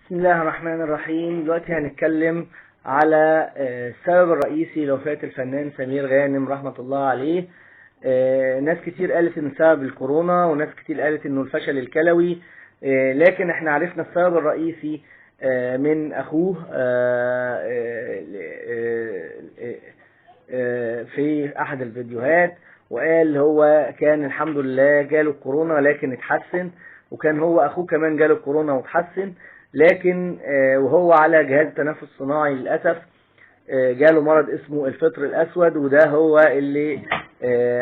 بسم الله الرحمن الرحيم. دلوقتي هنتكلم على السبب الرئيسي لوفاة الفنان سمير غانم رحمة الله عليه. ناس كتير قالت ان سبب الكورونا، وناس كتير قالت انه الفشل الكلوي، لكن احنا عرفنا السبب الرئيسي من اخوه في احد الفيديوهات، وقال هو كان الحمد لله جاله الكورونا لكن اتحسن، وكان هو اخوه كمان جاله الكورونا واتحسن، لكن وهو على جهاز تنفس صناعي للأسف جاله مرض اسمه الفطر الأسود، وده هو اللي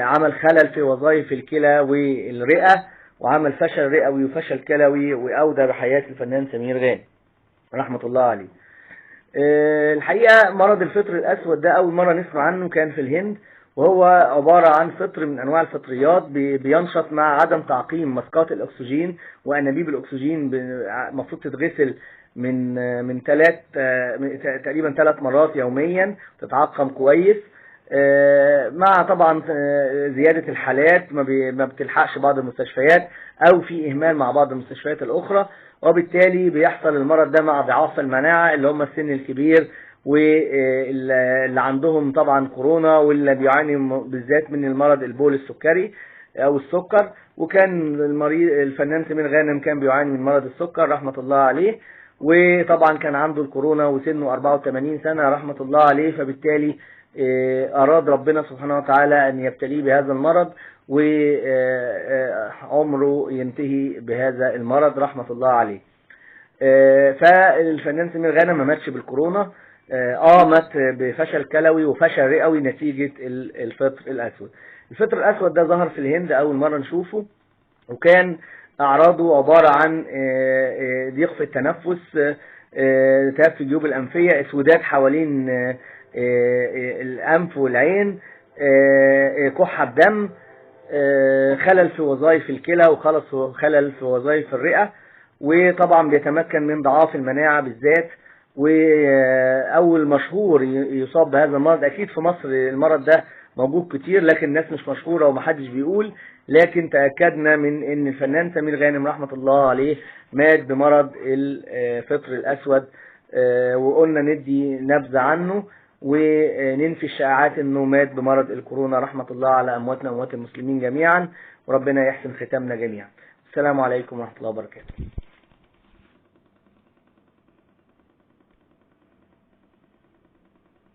عمل خلل في وظائف الكلى والرئة، وعمل فشل رئوي وفشل كلوي، وأودى بحياة الفنان سمير غانم رحمة الله عليه. الحقيقة مرض الفطر الأسود ده أول مرة نسمع عنه كان في الهند، وهو عبارة عن فطر من أنواع الفطريات بينشط مع عدم تعقيم مسقات الأكسجين، وأنابيب الأكسجين المفروض تتغسل من تقريبا 3 مرات يوميا، تتعقم كويس، مع طبعا زيادة الحالات ما بتلحقش بعض المستشفيات، أو في إهمال مع بعض المستشفيات الأخرى، وبالتالي بيحصل المرض ده مع ضعاف المناعة اللي هم السن الكبير، واللي عندهم طبعا كورونا، واللي بيعاني بالذات من المرض البول السكري او السكر. وكان الفنان سمير غانم كان بيعاني من مرض السكر رحمة الله عليه، وطبعا كان عنده الكورونا وسنه 84 سنة رحمة الله عليه، فبالتالي أراد ربنا سبحانه وتعالى أن يبتليه بهذا المرض، وعمره ينتهي بهذا المرض رحمة الله عليه. فالفنان سمير غانم ما ماتش بالكورونا، مات بفشل كلوي وفشل رئوي نتيجة الفطر الأسود. الفطر الأسود ده ظهر في الهند أول مرة نشوفه، وكان أعراضه عبارة عن ضيق في التنفس، التهاب في الجيوب الأنفية، اسودات حوالين الأنف والعين، كحة بدم، خلل في وظائف الكلى، وخلل في وظائف الرئة، وطبعا بيتمكن من ضعاف المناعة بالذات. وأول مشهور يصاب بهذا المرض، أكيد في مصر المرض ده موجود كتير لكن الناس مش مشهورة ومحدش بيقول، لكن تأكدنا من ان الفنان سمير غانم رحمة الله عليه مات بمرض الفطر الأسود، وقلنا ندي نبذة عنه وننفي الشائعات انه مات بمرض الكورونا رحمة الله على أمواتنا وأموات المسلمين جميعا، وربنا يحسن ختامنا جميعا. السلام عليكم ورحمة الله وبركاته.